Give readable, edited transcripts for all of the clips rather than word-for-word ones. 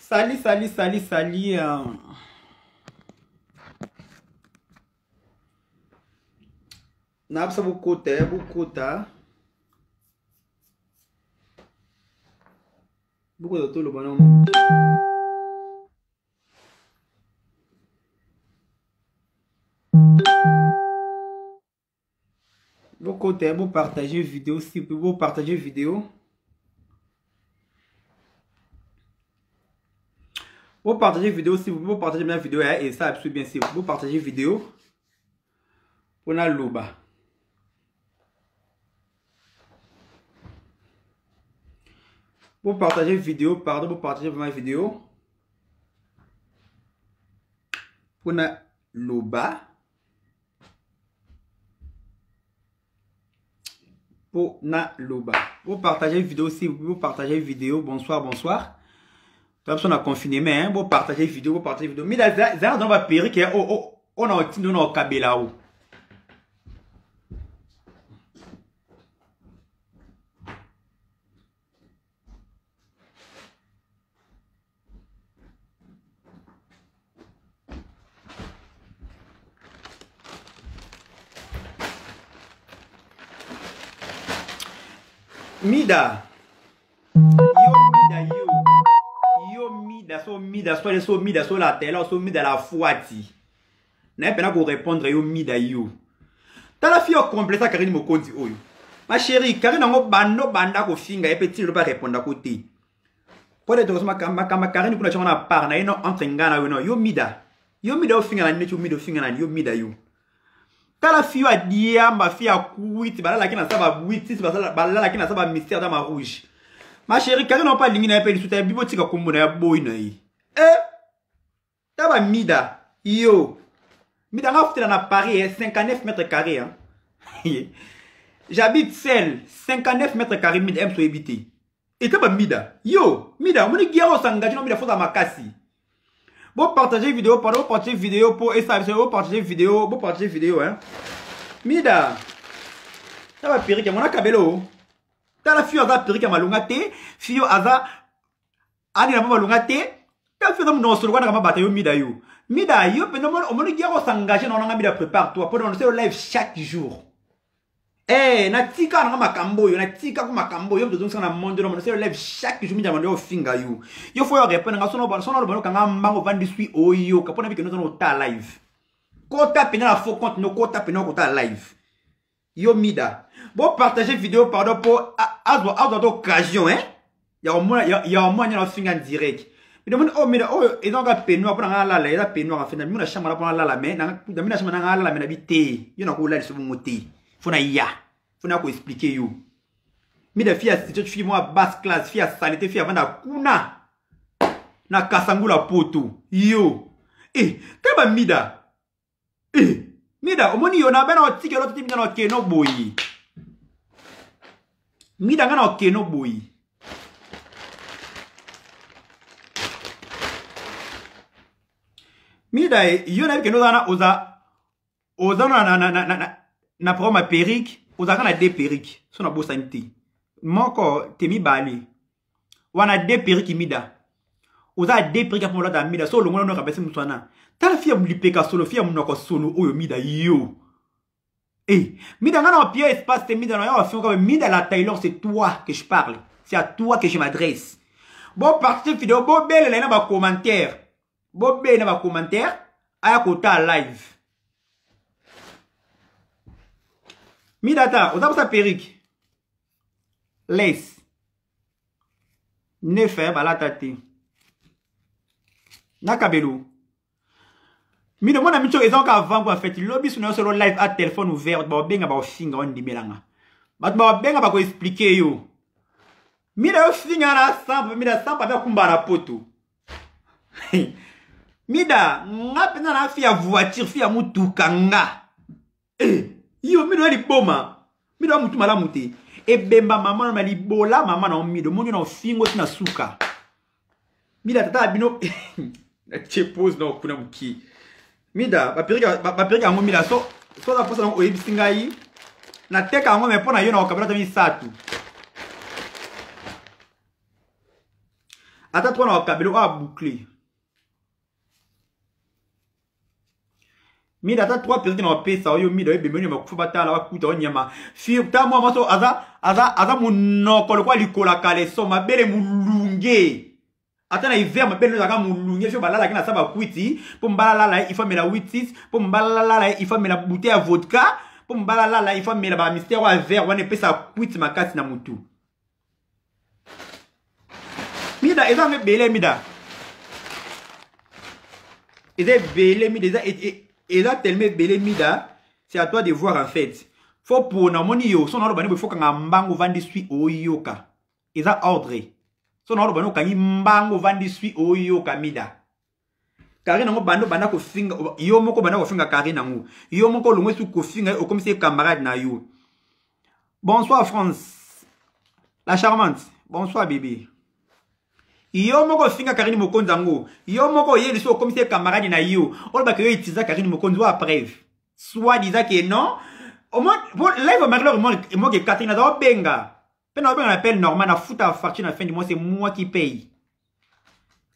Salut. Napsa bukota. Beaucoup de tout le bonhomme. Vous partagez vidéo si vous partagez vidéo. Vous partagez vidéo si vous partagez ma vidéo et ça absolument bien si vous partagez vidéo. On a l'oba. Vous partagez vidéo, pardon, vous partagez ma vidéo. On a l'oba. Pour na loba. Vous partagez vidéo si vous partagez vidéo. Bonsoir. Toi, on a confiné, mais vous partagez vidéo, Mais là, on va périr que on a un kabela. Mida. So la télé, so mida la fouati. N'a pas pour répondre yo mida yo. T'as la fille au complet ça Karine mo konti oyo. Ma chérie, Karine ngo banda ko finga et petit le pas répondre à côté. Pour être ma Karine kuna chama na par na ino entre ngana yo mida. Yo mida o finga na ni mida o finga na yo mida yo. La fille a dit ma fille a couit, la qui n'a pas buiti, la qui n'a pas mystère dans ma rouge. Ma chérie, quand on n'a pas éliminé un peu de soutien, bibliothèque comme on a beau une. T'as pas mida, yo. Mida n'a pas dans Paris, 59 mètres carrés. J'habite seul, 59 mètres carrés, mida aime soit habité. Et t'as pas mida, yo, mida, on est guerre s'engager, on mida faut dans ma casse. Bon partager vidéo, pardon, partager vidéo pour ça, vous partager vidéo, hein. Mida, ça va périr que mon akabelo. T'as la fille à périr que ma lungate, fille à ani la ma lungate, t'as fait dans mon solo, on a ma bataille mida yo. Mida yo, mais non, on me dit qu'on s'engage, on a mis la prépare-toi pour nous live chaque jour. Na tika na makambo yo, na tika ko makambo yo, besoin na monde no se live chaque jour mida mando finga yo. Yo faut répondre nga sono bon kanga mbango vandi sui oyo, kapona bi que nous on ta live. Ko tape na faux compte no ko tape no ko ta live. Yo mida. Bon partager vidéo pardon pour à d'occasion hein. Ya au moins na finga en direct. Mais demande mida et donc a peno pour nga la ya peno en fait na mi na chambre pour la mais na mi chambre na la mais na bité. Yo na ko la sur monter. Faut na ko expliquer yo. Mi de fille à fille moi basse classe, fille à saleté, fille avant kuna. Na kasangula poto. Yo. Kaba mida. Mida, omoni yo na bana otike lo timi na keno boy. Mida ngana keno boy. Mida yo na keno dana oza na proma perique, aux a des periques, son a beau santé. Moko temi bali. Wana des periques mida. Aux a des periques pour la mida, solo mon no rabesse musana. Tal fia mlipeka solo fia munoko solo oyo mida yo. Mida ngana pied espace te mida na yo comme mida la Taylor, c'est toi que je parle. C'est à toi que je m'adresse. Bon partie vidéo, bon belle na ba commentaire. Bon belle na ba commentaire, aya kota live. Midata, on a sa perruque. Laisse. Ne fait balatate. Nakabelo. Mida mon ami ils ont qu'avant pour faire lobby sur notre live à téléphone ouvert, ba benga ba finga on dimelanga. Ba benga ba ko expliquer yo. Mida finga na sample, mida sample ba kumbara poto. Mida, ngapena na fia voiture, fia mutukanga. Yo mi do li boma. Mi do mutu mala muti. E bemba mama na li bola mama na mi do monyo na fingo tina suka. Mi da tata bino na chepose na kuna muki. Mi da ba perika ngo mi da so da posa na oyebi singai. Na teka ngo me pona yo na okabela tami satu. Attends, toi, on a kabelo à boucler. Mida ta 3 personnes en paix ça yo mida e bemeni ma kufa bata la kuta onyama fi ta mo maso aza munoko lokwa likola kale so mabele mulunge ata na hiver mabele zaka mulunge fio balala kina saba kwiti po mbala la il faut me la 86 po mbala la il faut me la bouteille à vodka po mbala la il faut me la ba mystère wa verre wana pesa kwiti makasi na mutu mida eza me bele mida eza bele mida et là, tellement belé mida, c'est à toi de voir en fait. Faut pour na moni yo, son ordre il faut qu'on mbango vandi sui o yoka. Et ça ordre. Son ordre bano kanyi mbango vandi sui o yoka mida. Karina ngo bando banda ko finga yo moko banda ko finga Karina ngo. Yo moko longwe su ko finga o comme c'est camarade na yo. Bonsoir France. La charmante. Bonsoir bébé. Yo moko finga Karine Mokonzi ngo. Yo moko yeli so comme c'est camarade na yo. On va que yo itiza Karine Mokonzi à preuve. Soit disant que non. Au moins live au malheur moi que Catherine da benga. Pena benga appelle normal na foot à fortune à fin du mois c'est moi qui paye.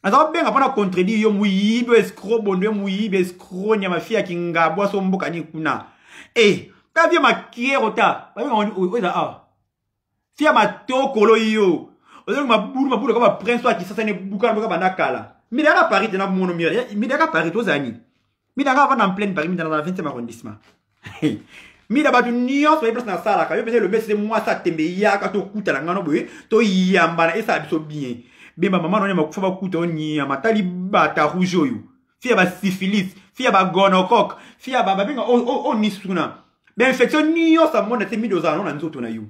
Na benga pona contredire yo muyibe escroc bondo muyibe escroc nya ma fille kinga boa so mboka ni kuna. Eh, ta vie ma kierota. Ba on ah. Fia ma tokolo yo. Ma boule comme un prince qui s'est boucan de banakala. Midara Paris de la monomir. Midara Paris aux années. Midara va en pleine Paris dans le 20e arrondissement. Midara tu nions sur les places dans la salle. Quand je faisais le mec, c'est moi ça te meilleur quand tu coûtes la ngano boy. To yamba et ça abso bien. Bien ma maman on a faut pas coûter on y a ma taliba ta rougeoyo. Fia ba syphilis, fia ba gonocoque, fia ba benga on ni suna. Ben infection nions ça mon était mis dans un on nzoto na yo.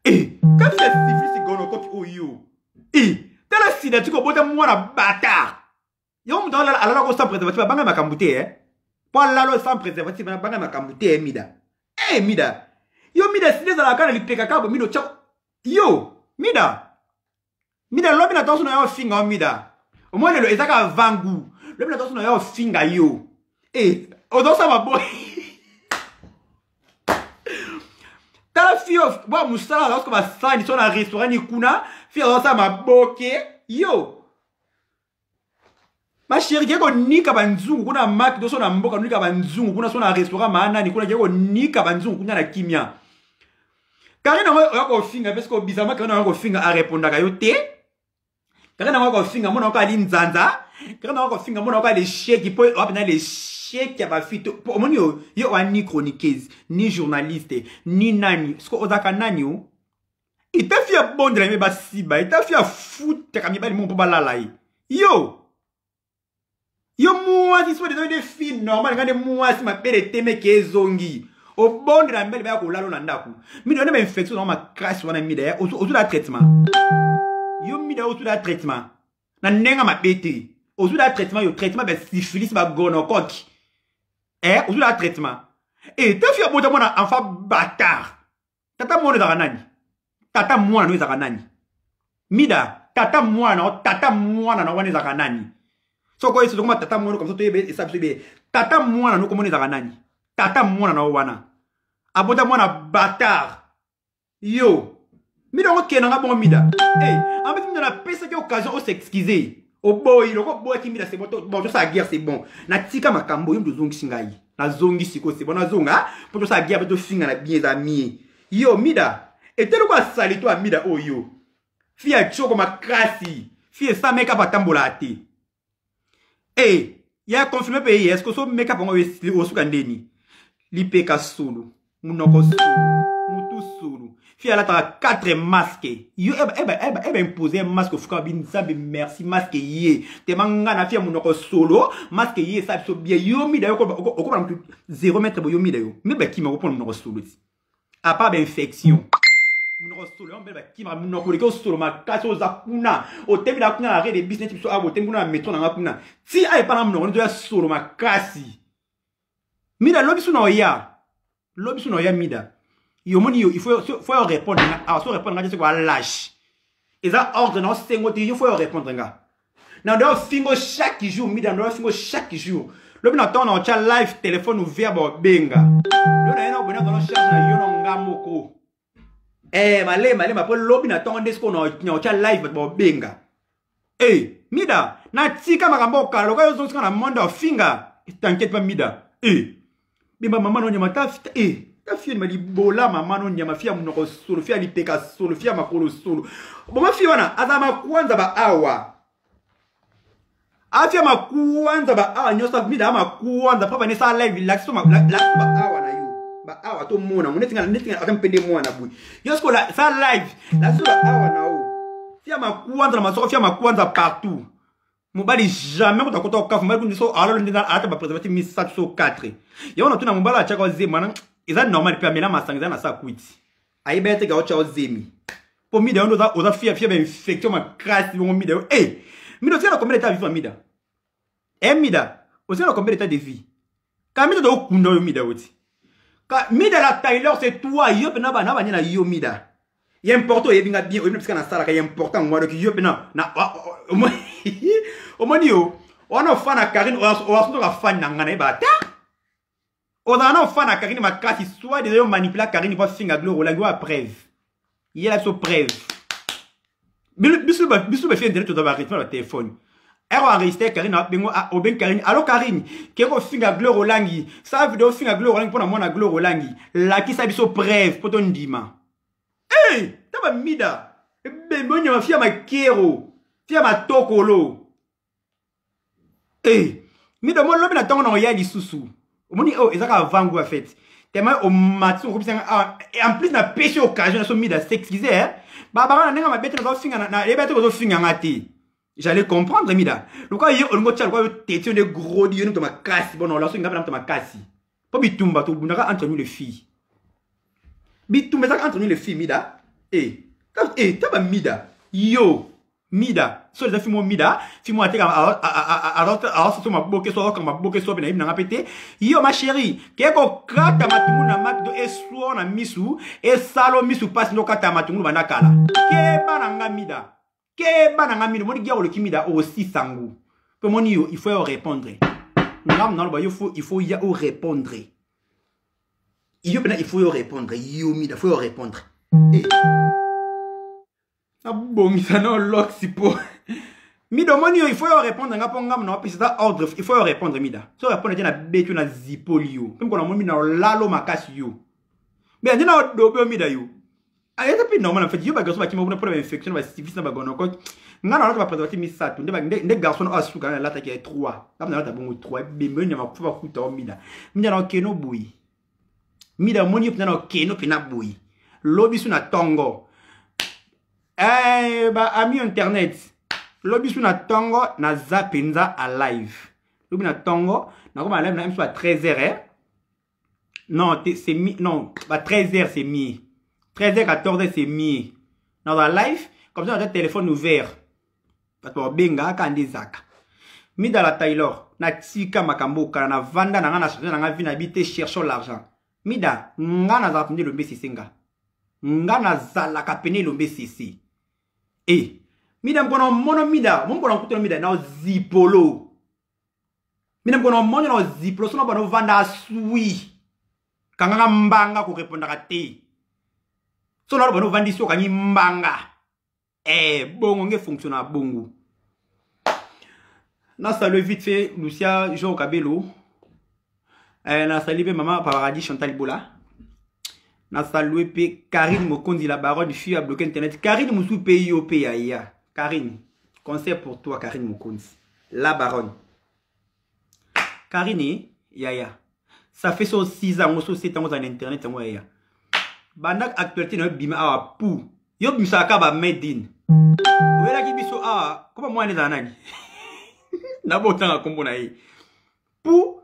Eh, quand tu es syphilis gonocoque oh yo. Eh, t'as la sida tu ko moi la bâtard. Yo mu dans la sans préservatif banga makambouté hein. Pas la sans préservatif banga makambouté mida. Eh mida. Yo mida sida za la kana lipeka kabo mido chao. Yo, mida. Mida lobi na tonso na yo finga mida. Au moins le ezaka vangu. Lobi na tonso na yo finga yo. Eh, odosa ma boy. Tala fille wa musala lorsque va sani sur un restaurant ni kuna fille odosa ma boke yo. Ma chérie ko nika banzungu kuna mak do so na mboka nika banzungu kuna so na restaurant maana ni kuna ko nika banzungu kuna na kimia. Karina ko finga parce que bizarrement Karina ko finga a répondre ka yo te. Karina ko finga mona ko ali nzanza. Karina ko finga mona ko ali chèque po opna les chèques ya ba fito. Pour moni yo wa ni chroniqueuse, ni journaliste, ni nani. Ce ko ozaka nani yo. Il t'a fait bondre mais ba siba, il t'a fait foutre comme il ba mon ba lalai. Yo. Yo moi si soit des filles normales quand moi si ma père teme ke zongi. Au bondre la mbele ba ko lalo na ndaku. Mi donne ma infection dans ma crasse wana mi derrière autour la traitement. Yo mi da autour la traitement. Na nenga ma pété. Autour la traitement yo traitement ben syphilis ba gonocoque. Eh, autour la traitement. Et t'as fait bon mona enfant bâtard. Tata mona za nani? Tata mwana no za nani? Mida, tata mwana na wana za nani? So quoi c'est comme tata mwana comme ça tu es ça c'est tata mwana no comme za nani? Tata mwana na wana. Abota mwana bâtard. Yo. Mida on kena nga bon mida. Eh, en fait on a pesa que occasion on s'excuser. Oh boy, le boy qui mida c'est bon ça guerre c'est bon. Na tika makambo yo zongi singai. Na zongi siko c'est bon na zonga pour ça guerre to finga na bien amis. Yo mida. Et tel quoi sali toi mida oh yo. Fia choko makrasi. Fia sa make up atambola ate. Eh, ya confirmé pays est-ce que so make up on sukandeni. Lipeka solo. Munoko solo. Mutu solo. Fia la ta 4 masques. Yo imposer un masque fuka bin zambe merci masque yé. Te manga na fia munoko solo, masque yé ça so bien yo mida yo ko 0 mètre bo yo mida yo. Mais ba ki ma ko pon munoko solo. À part infection. Munoko solo on ba ki ma munoko le ko solo ma kaso za kuna. O tebi la kuna arrêt de business so abo tembu na metro na kuna. Si ay pa na munoko ndo ya solo ma kasi. Mida lobisu no ya. Lobisu no ya mida. Yo moni yo il faut répondre à so répondre c'est quoi lâche. Et ça ordre non c'est ngoti il faut répondre nga. Na do fingo chaque jour mida do fingo chaque jour. Le bina ton on cha live téléphone ouvert bo benga. Le na ina bona dans charge na yo no ngamoko. Eh malé ma po lobi na ton desko no cha live bo benga. Eh, Mida, na tika makambo kala, loka yo zonska na monde ofinga. T'inquiète pas, Mida. Eh, bimba maman no nyama ta fita. Eh, ta fille m'a dit bola maman no nyama fia munoko solo, fia li peka solo, fia makolo solo. Bon ma fille wana, azama kwanza ba awa. Afia ma kwanza ba awa nyosa Mida ma kwanza papa ne sa live la so ma ba awa na yo. Ba awa to mona, netinga akampende mwana bui. Yosko la sa live, la so ba awa na o. Fia ma kwanza na masoko fia ma kwanza partout. Mobali jamais ko takota okafu mali kundiso alors ndina ata ba préservatif mi 704. Yo na tuna mobala acha ko zema eza normal pe amela masanga na sa kwiti. Ayibete ga ocha ozemi. Po Mida ndo za oza fia ba infection ma crasse bo Mida. Eh, Mida c'est combien d'état vivant Mida? Eh Mida, aussi combien d'état de vie? Ka Mida do kunda yo Mida oti. Ka Mida la Taylor c'est toi yo pe na ba na yo Mida. Il y a important et bien bien parce que na sala ka important moi donc yo pe na au moins yo on a fan à Karine on a fan na ngana ba ta on a fan à Karine ma carte soit des manipuler Karine pour finga gloire la gloire preuve il y a la so preuve bisu ba fait direct dans le rythme le téléphone elle a enregistré Karine bengo au ben Karine allo Karine qui ko finga gloire olangi ça vidéo finga gloire olangi pour na mona gloire olangi la qui ça biso preuve pour ton ndima eh taba Mida bengo ma fia ma kero fia ma tokolo. Eh, Mida mo lobi na tongo na ya lisusu. Omoni oh ezaka vangu a fait. Tellement au matin on et en plus na péché occasion so Mida s'excuser hein. Ba na nenga ma bête na finga na e bête ko finga ngati. J'allais comprendre Mida. Luka yo on go tcha ko tétion de gros dieu to ma kasi bon la so ngaba na ma kasi. Po bitumba to bunaka entre nous les filles. Bitumba ça entre nous les filles Mida. Taba Mida. Yo Mida, so les filles Mida, filles moi alors so ma boke so comme ma boke so bena ibna ngapete. Yo ma chérie, keko kata matungu na mat do eswo na misu, e salo misu passe no kata matungu bana kala. Ke bana Mida. Ke bana Mida, moni gia le Mida aussi sangu. Pe moni yo, il faut répondre. Ngam non ba il faut ya o répondre. Yo bena il faut répondre. Yo Mida, faut répondre. Bon, ça non lock si pour. Mida moni il faut répondre nga ponga na puis ça ordre il faut répondre Mida. So répondre na betu na zipolio. Comme qu'on a moni na lalo makasi yo. Mais ndina dobe Mida yo. Ayeta pe normal en fait yo ba garçon ba ki mo problème infection ba syphilis na ba gono ko. Nga na ba préservatif mi satu nde garçon asuka na lata ki 3. Comme na lata bongo 3 bembe nyama kufa kuta Mida. Mida na keno boui. Mida moni pe na keno pe na boui. Lobi su na tongo. Eh, bah, ami internet. Lobi sou na tongo na zapenza à live. Lobi na tongo, na comme à live na même soit 13h, hein? Non, c'est mi, non, bah 13h c'est mi. 13h, 14h c'est mi. Dans la live, comme ça on a le téléphone ouvert. Parce que benga kande zaka. Mi dans la Taylor, na tika makambo kana na vanda na ngana na nga vina habiter cherchons l'argent. Mida, ngana za pende lombe sisenga. Ngana za la kapene lombe sisi. Eh, Mida mkono mono Mida, mkono kutono Mida na zipolo. Mida mkono mono na zipolo, sona bano vanda sui. Kanga mbanga ko répondre te. Sona bano vandi so kanyi mbanga. Eh, bongo nge fonctionne bongo. Na salut vite fait Lucia Jean Kabelo. Na salué maman Paradis Chantal Bola. Na salué pe Karine Mokondi la baronne fille à bloquer internet. Karine Moussou PIOP ya. Karine, conseil pour toi Karine Mokondi. La baronne. Karine ya. Ça fait so 6 ans ou 7 ans en internet moi ya. Bandak actualité na bima awa pou. Yo bisaka ba made in. Wela ki biso awa, comment moi neza nani? Na botanga kombo na ye. Pou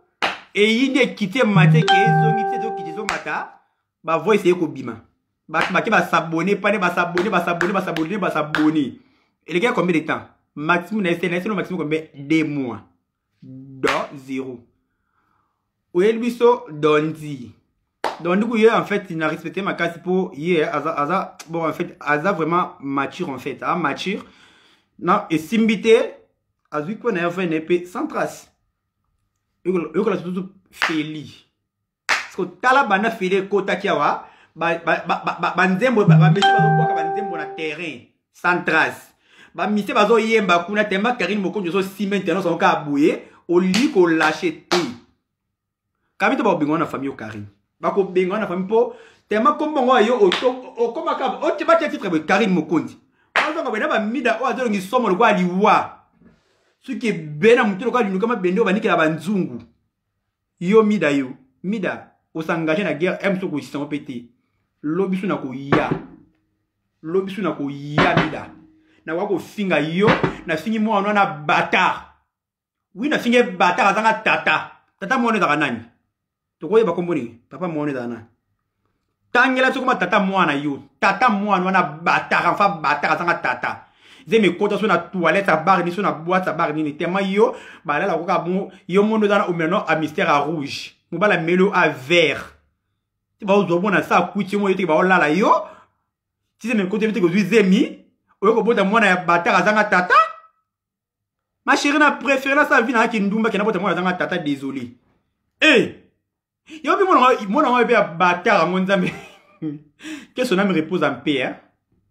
e yinde kite mate ke zongi te zo kite zo mata. Ba voice eko bima. Ba ba s'abonner, pas ba s'abonner. Et les gars combien de temps? Maximum le maximum combien? 2 mois. Dans 0. Ou el biso dondi. Donc du coup hier en fait il a respecté ma case pour hier Aza bon en fait Aza vraiment mature en fait, hein, mature. Non et simbité Azu qu'on a fait une épée sans trace. Yo la tout feli. Parce que tala bana feli kota kiawa ba nzembo ba mesi ba boka ba nzembo na terrain sans trace. ba mise bazo yemba kuna tema Karine Mokonzi zo cimenter non son ka abouye au lit ko lâcher té kamito ba bengo na famille Karine ba ko bengo na famille po tema kombongo yo o koma ka o te ba te titre Karine Mokonzi ba ba ba mida o azo ngi somo lo kwa liwa ce qui est bena mutu lo kwa linuka ma bende o ba nikela banzungu yo mida o s'engager na guerre M soko système pété lobisu na ko ya mida na wako finga yo na fingi mwana na bata oui na fingi bata azanga tata mwana za nani to koye ba komboni papa mwana za nani tangela soko ma tata mwana na bata enfin bata azanga tata zeme kota so na toilette à bar ni so na boîte à bar ni tema yo ba la ko ka bon yo mondo za na omeno à mystère à rouge mo ba la melo à vert ti ba ozo bona sa kuti mo yete ba olala yo ti zeme kota yete ko zemi oyo ko bota mwana ya bata azanga tata ma chérie na préféré na sa vie na kindumba kena bota mwana azanga tata désolé yo bi mwana be bata ngo nzambe que son âme repose en paix hein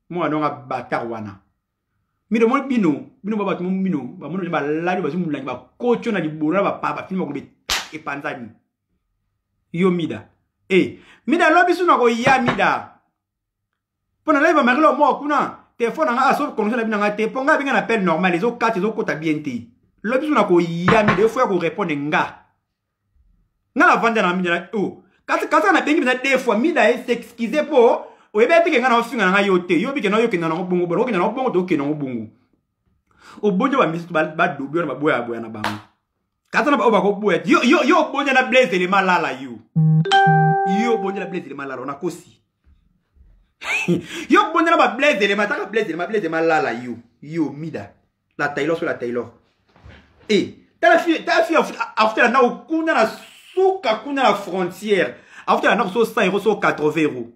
moi non bata wana mido mo bino baba tu bino ba mono ba lali ba zumula ba kocho na libora ba papa filma ko be e panzani yo mida mida lobi suna ko ya mida pona live marilo mo kuna téléphone nga aso connexion na bina nga te ponga binga na appel normal les autres quatre les autres kota bien te lobi suna ko ya mida faut ko répondre nga la vendre na mida kata na bengi bina deux fois mida s'excuser pour o ebe te nga na ofinga nga yote yo bi ke na yo ke na bongo bo ke na bongo to ke na bongo o bonjo ba misi ba dobio na boya na bango kata na ba ko boya yo bonjo na blaze le malala yo bonjo na blaze le malala na kosi yo bonjo na ba blaze le mataka blaze malala yo mida la Taylor sur la Taylor ta fille after na okuna na suka kuna la frontière after na so 100 € so 80 €.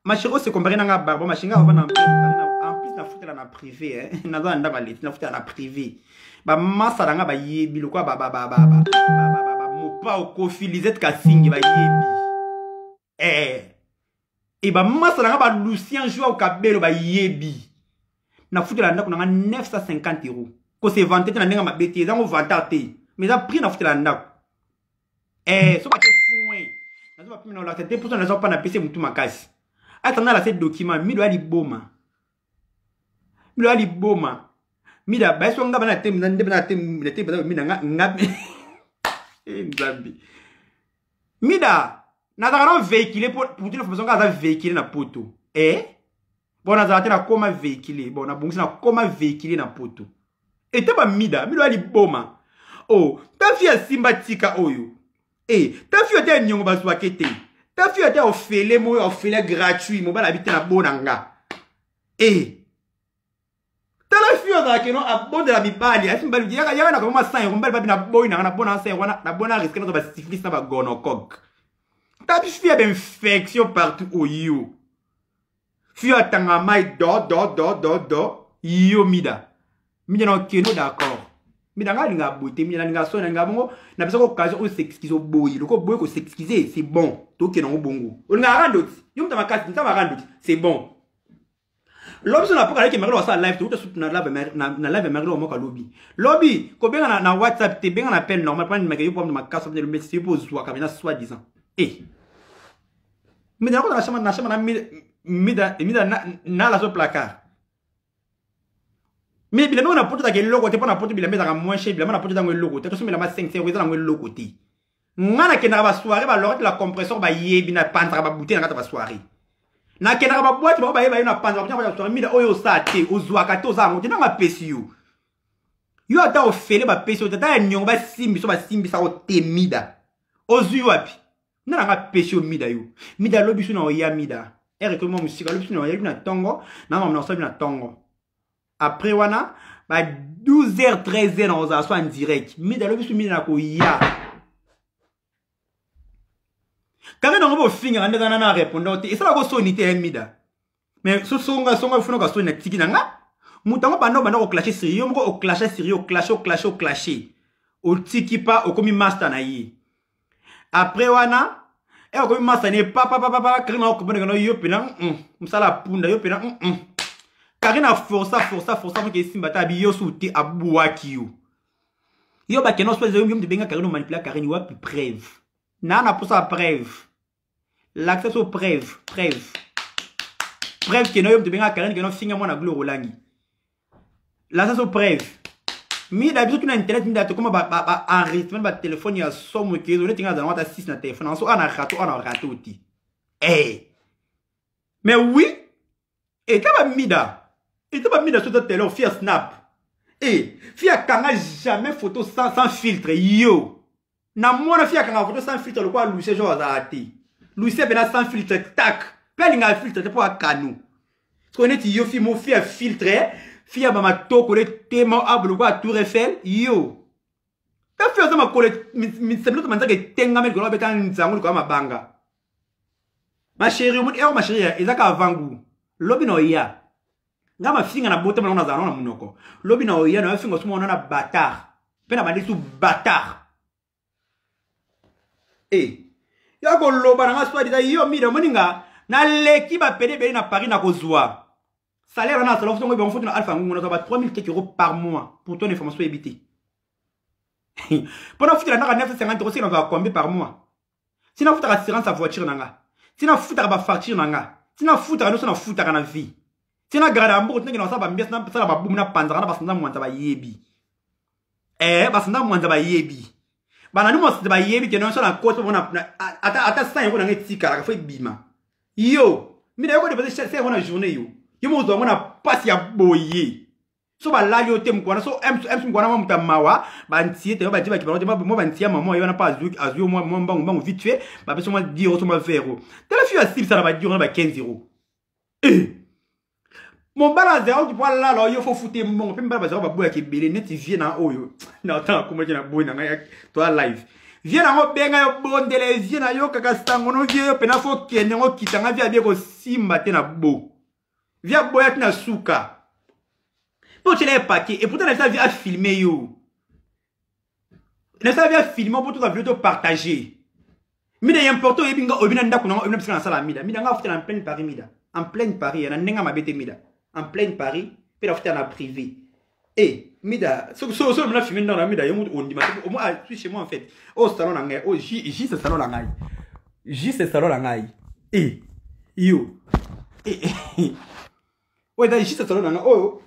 Ma chérie, c'est comparé à un barbe. Ma chérie, en plus, na foutre na privé. Na za nda baleti na foutre na privé. Ba massa danga ba yebi lo kwa ba mo pa o kofi Lisette Kassingi ba yebi. Et ba massa danga ba Lucien Joao Kabelo ba yebi. Na foutre la nda kuna 950 €. Ko se vanter na ndenga mabeti za ngo vantate. Mais ça prix na foutre la nda. So ba te fouin. Na zo ba pimi na la tête pour ça na zo pa na PC mutu makasi. Attendant la cette document, mido ali boma. Mida ba so ngaba na tem na ndebe na tem le tem mina ngabe. Nzambi. Mida na za véhiculer pour dire façon nga za véhiculer na poto. Bon na za na koma véhiculer, bon na bongisa na koma véhiculer na poto. Et te ba mido ali boma. Ta fille simbatika oyo. Ta fille te nyongo ba swakete. Ta fille était offert gratuit, mon bal habité na bonanga. Ta la fille dans que non a bon de la bibali, a simbali ya na comme 100 €, mbali na boy na bona 100 € na bona risque na ba syphilis na ba gonocog. Ta fille a infection partout au yo. Fille atanga mai do yo mida. Mida na keno d'accord. Mida nga linga beauté, mida linga so na ngabongo na pesa ko occasion o s'excuser au boy. Le ko boy ko s'excuser, c'est bon. To ke na bongo. On nga randot. Yo mta makasi, mta randot. C'est bon. Lobby na poka ke marilo sa live to na live marilo mo ka lobby. Lobby ko benga na WhatsApp te benga na appel normal pas ni yo pom na makasa de le mettre pour zwa ka bena soi disant. Mida ko na chama na mida na la so placard. Mais il a porté dans le logo, tu peux porter la maison à moins cher, il a porté dans le logo, tu as mis la masse 5 € dans le logo. Ngana kena ba soirée ba lorette la compresseur ba yebi na pantra ba bouteille na ba soirée. Na kena ba boîte ba ba na pantra ba soirée mi da oyo sa te ozwaka to za ngo na pesi yo. Yo ata o fele ba pesi o tata nyongo ba simbi sa o temida. Ozu wapi? Na nga pesi o mida yo. Mida lobi su na o ya mida. Que mo musika lobi su na o ya na tongo, na mo na so na tongo. Après wana ba 12h 13h on va en direct. Mida lobi su mida na ko ya. Quand on va finir on va répondre et ça va soniter mida. Mais ce songa funa ka sonner tiki nanga. Mutango bando ko clasher sérieux ko clasher sérieux clasher. O tiki pa o komi master na yi. Après wana e o komi master ne papa krina ko bone no yo pena msala punda yo pena Karine a forcé pour que Simbata biyo souti abouaki yo. Yo ba keno soit de benga Karine manipuler Karine yo plus preuve. Nana pour ça preuve. L'accès aux preuve que no yo de benga Karine que no finga moi na gloire olangi. L'accès aux preuve. Mi d'habitude na internet mi dato comme ba enregistrement ba téléphone ya somme que on tinga dans ta 6 na téléphone. So ana rato ti. Eh. Mais oui, et t'as pas mis sur ta télé, fia snap. Et fia kanga jamais photo sans filtre, yo. Na moi fia kanga photo sans filtre, le quoi Louis genre azati. Louis bena sans filtre, tac. Pelinga filtre, c'est pour un canou. Ce qu'on est yo fi mo fia filtré, fia ba ma toko le témo ablo quoi Tour Eiffel, yo. Et fia ça ma colle, mi semble to manza que tenga mel ko ba betan nzangu ko ma banga. Ma chérie, ma chérie, ezaka avangu. Lobi no ya. Nga ma finga na bote na zana na munoko. Lobi no ya na finga sumo na bâtard. Pena ba ndisu bâtard. Eh. Ya ko loba na swa dida yo mi de moninga na leki ba pede na Paris na kozwa. Salaire na salon songo bon foto na alpha ngona ça va 3000 € par mois pour ton information éviter. Pendant foto na 950 €, c'est na va combien par mois? Si na foto assurance sa voiture nanga. Si na foto ba facture nanga. Si na foutaka no so na foutaka na vie. Si na grada mbo tenge na sa ba mbes na sala ba bum na panzaka na basanda mwanza ba yebi. Basanda mwanza ba yebi. Bana ni mo ba yebi ke no so na koto bona ata 100 € na ngetika ka fo bima. Yo, mi na ko de pese c'est on na journée yo. Yo mo zo mona passe ya boye. So ba la yo tem kwana so em kwana mo mutamawa ba ntie te ba diba ki ba mo ba ntia maman yo na pas azu mo mbangu vite fait ba beso mo 10 € so mo vero. Tele fi asile ça ba dire na ba 15 €. Mon bala zéro qui poil là là yo faut foutre mon pe mbala zéro ba boya ki belé net vient na oyo. Na attends comment na boy na toi live. Viens na ngo benga yo bondele viens na yo kaka stango no vie yo pe na fo kene ngo kitanga via bien ko simba te na bo. Via boya na suka. Pour tu l'as paquet et pourtant ça vient filmer yo. Ça vient filmer pour tout la vidéo partager. Mida y'importe et binga obina ndako na obina pisa na sala mida. Mida nga ofte en pleine Paris mida. En pleine Paris na nenga mabete mida. En pleine Paris, puis ofte na privé. Eh mida so na filmer dans la mida yo on dit au moins chez moi en fait. Au salon na ngai, au J ce salon na ngai. J ce salon na ngai. Eh yo. Ouais da J ce salon na ngai. Oh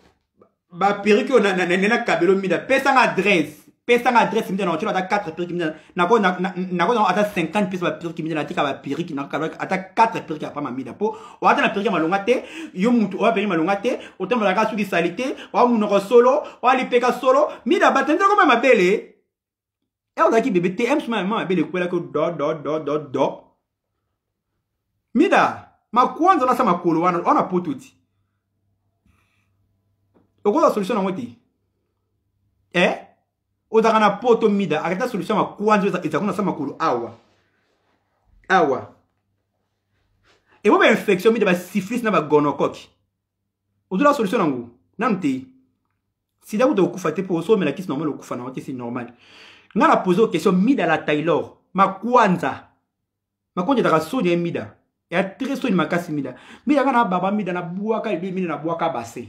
ba perruque na kabelo mida pesa adresse mida na tu as 4 perruques mida na ko ata 50 pièces ba perruque mida na tika ba perruque na kabelo ata 4 perruques pa ma mida po o ata na perruque malonga te yo mutu o perruque malonga te o temba la ka suki salité o mu no solo o lipeka solo mida batende ko ma bele e o daki bébé TM suma ma bele kwela ko do mida ma kwanza na sama kolo wana ona potuti. Oko la solution na ngoti. O daga na poto mida, akata solution ma kwanzo ezakuna sama kulu awa. E bo ba infection mida ba syphilis na ba gonocoque. O la solution nangu. Namte. Si da uto kufa te po so me la kisi normal okufa na ngoti c'est normal. Nga la poser question mida la Taylor, ma kwanza daga so de mida. E a très so ni makasi mida. Mida kana baba mida na buaka mida na buaka base.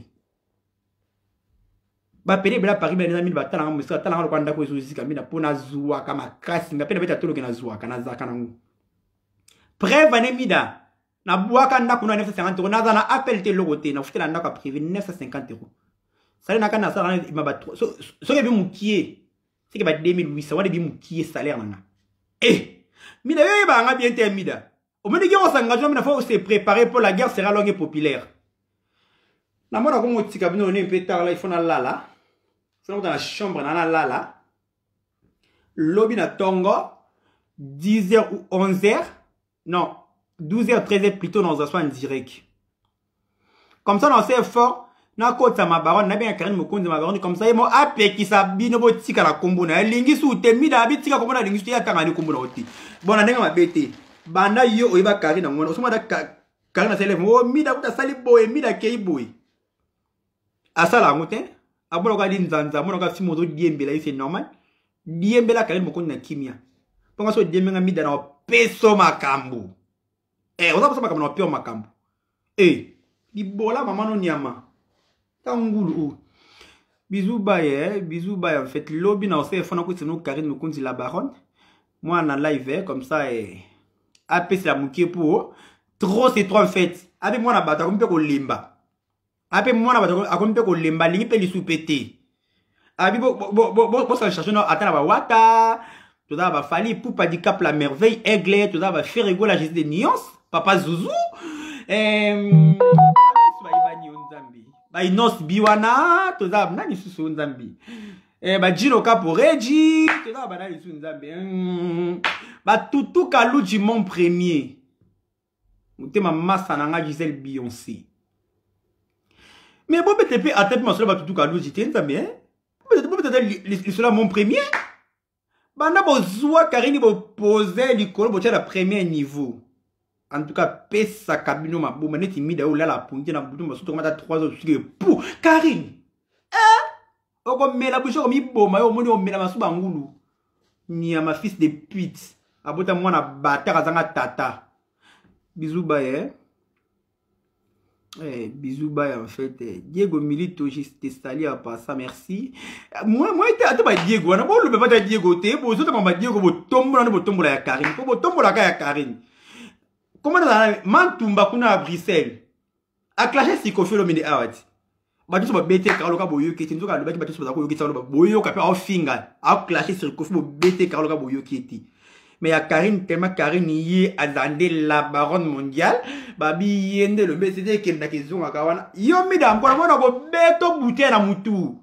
Ba pele bela Paris bela mille batana musa tala ngalo kwanda ko esuzi kamina pona zuwa kama kasi ngapenda beta tolo kena zuwa kana zaka nangu preuve ne mida na buaka nda kuna 950 € na zana appel te logote na futela ndaka privé 950 €. Salaire na kana sala ma ba so ke bi mukie c'est que ba 2800 wade bi mukie salaire nanga mida yo ba nga bien te mida o meni gi osanga mina faut se préparer pour la guerre sera longue et populaire na mona ko motika bino ne petar là il faut na lala. Dans la chambre, dans la lala. Lobby na tongo. 10h ou 11h. Non. 12h, 13h plutôt dans un soin en direct. Comme ça, on sait fort. Na côte ma baronne, na bien Karine Mokonzi ma baronne. Comme ça, il m'a appelé qui s'habille no tika la combo na. Lingi sou te mi da bi tika combo na lingi sou ya tanga ni combo na oti. Bon na nenga ma bete. Banda yo oiba Karine ngona. Osuma da Karine na sele. Oh mi da kuta sali boy, mi da kei boy. Asala ngote. Abolo ka dinzanza mono ka fimo zo diembe la c'est normal diembe la Karine Mokonzi na kimia ponga so diembe nga mida na peso makambu oza peso makambu na pio makambu di bola mama no nyama Tangoulou. Bisous bye en fait. Lobby na aussi fona ko sino Karine Mukunzi la baronne. Moi en live comme ça AP c'est la mouké pour trop c'est trop en fait. Avec moi na bata comme pe ko limba. Avec moi na bata comme pe ko limba lingi pe li soupété. Abi bo ça chercher no atana ba wata. Tout ça va fali pour pas cap la merveille aigle, tout ça va faire rigoler la gestion des nuances. Papa Zouzou. Ba inos biwana to za nani susu nzambi ba jino kapo reji to za ba nani susu nzambi ba tutu kaluji mon premier mutema massa nanga Gisèle Beyoncé mais bon peut-être à tête moi ba tutu kaluji te nzambi peut-être cela mon premier bana bozwa Karine bo poser likolo bo la premier niveau. En tout cas, pesa kabino ma bouma neti mida ou la la punti na bouton ba soto mata 3 heures sur pour Karine. Oko mela bouche ko mi boma yo moni o mela masuba ngulu. Ni ma fils de pute. Abota mwana bata kazanga tata. Bisous bye. Bisous bye en fait. Diego Milito juste sali à passer merci. Moi était ba Diego na bo le ba Diego te bo soto ba Diego bo tombo na bo tombo la Karine. Ko bo tombo la ka ya Karine. Comment dans la mantumba kuna à Bruxelles a clashé si Kofi Olomide awati batu so bete Karolo ka boyo kiti nzoka le batu batu so ko kiti so boyo ka pe au finga a clashé sur Kofi bo bete Karolo ka boyo kiti mais ya Karine tellement Karine yi azande la baronne mondiale babi yende le BCD qui na kizunga kawana yo mida ngona mona ko beto bouteille na mutu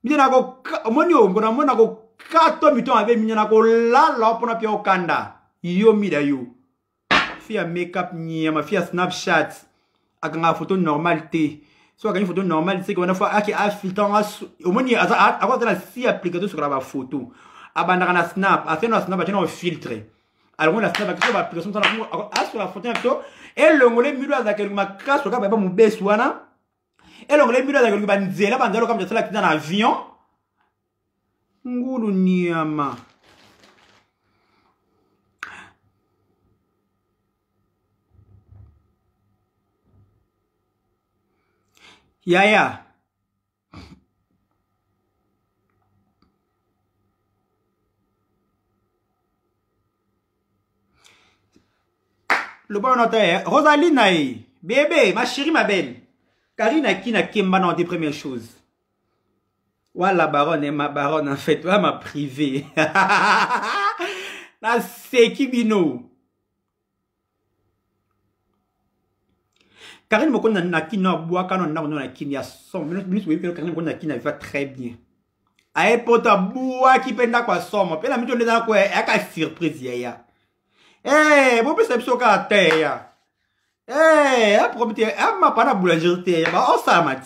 mida ko moni o ngona mona ko kato mito ave minyana ko la pona pia okanda yo mida yo fia make-up ma fia Snapchat akanga photo normale te so akanga photo normale c'est qu'on fois aki a filtre au moins à quoi la si applicateur sur la photo abandana na snap a fait no snap a filtre alors on la snap avec l'application sur la photo et le ngole milo azakeli ma crash ka ba mu beswana et le ngole milo azakeli ba nzela banzalo comme ça dans avion ngulu niama. Yaya. Le bon notaire. Rosaline, bébé, ma chérie, ma belle. Karine qui n'a qu'un dans des premières choses. Voilà, baronne, ma baronne, en fait, ouais, ma privée. La c'est qui bino. Karine Mokona na kina bois quand on a na kina son minute oui Karine Mokona kina va très bien. Aé pota bois qui penda kwa somme. Pe la mito le dans quoi e ka surprise ya. Bon perception ka te ya. A prometer ma pa na boulangerie te ba o sa mat.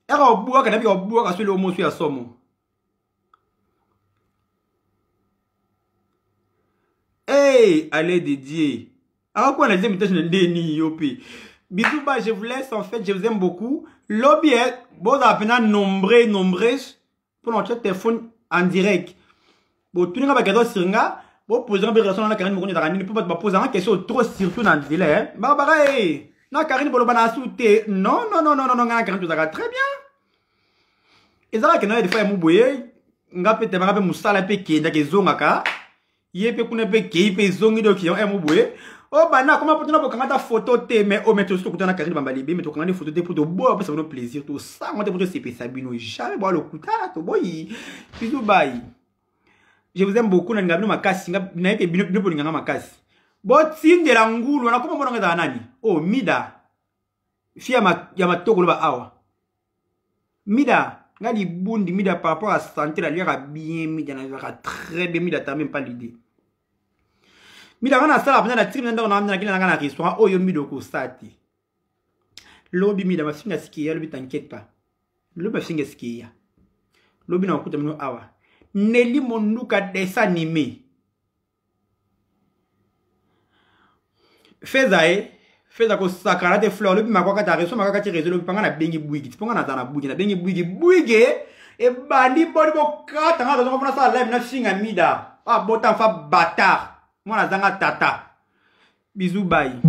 Ka bois ka na bi o bois ka sur le mo sur ya somme. Allez dédié. Alors quoi les invitations de ni yopi. Bisous, bah, je vous laisse, en fait, je vous aime beaucoup. Lobby, bon, appena nombreuses, pour notre téléphone en direct. Bon, tout le monde va gagner sur nga, bon, poser une relation dans la Karine Mokouni d'Arani, pour pas poser une question trop surtout dans le délai, bah, na Karine Bolobana souté, non, Karine tout ça très bien. Et ça, que des fois, il m'a nga peut-être ma musala pe kenda ke zongaka, yé pe kuna pe ke pe zongi do ki on m'a oh bah na comment peut-on prendre ta photo te mais au mettre sur côté na Karine Bambalibe mais tu prends des photos pour te boire parce que ça fait plaisir tout ça moi te pour CP Sabino jamais boire le couteau to boy bisous bye je vous aime beaucoup na ngabino makasi na ete bino pour nganga makasi bo tinde la ngulu na comment mbona ngeza nani oh mida fia ya matoko ba awa mida ngali bundi mida par rapport à santé la lira bien mida na va très bien mida t'as même pas l'idée. Mida kana sala pena na trim ndako na amna kila na restaurant oyo mido ko sati. Lobi mida mafinga sikia lobi t'inquiète pas. Lobi mafinga sikia. Lobi na okuta mno awa. Neli monuka dessin animé. Feza ko sakara de fleurs lobi makwa kata reso makwa kati reso lobi panga na bengi buigi. Tiponga na zana buigi na bengi buigi e bandi bodi bo kata nga zo fona sa live na finga mida. Ah botan fa bâtard. Moi, la zanga tata. Bisous, bye.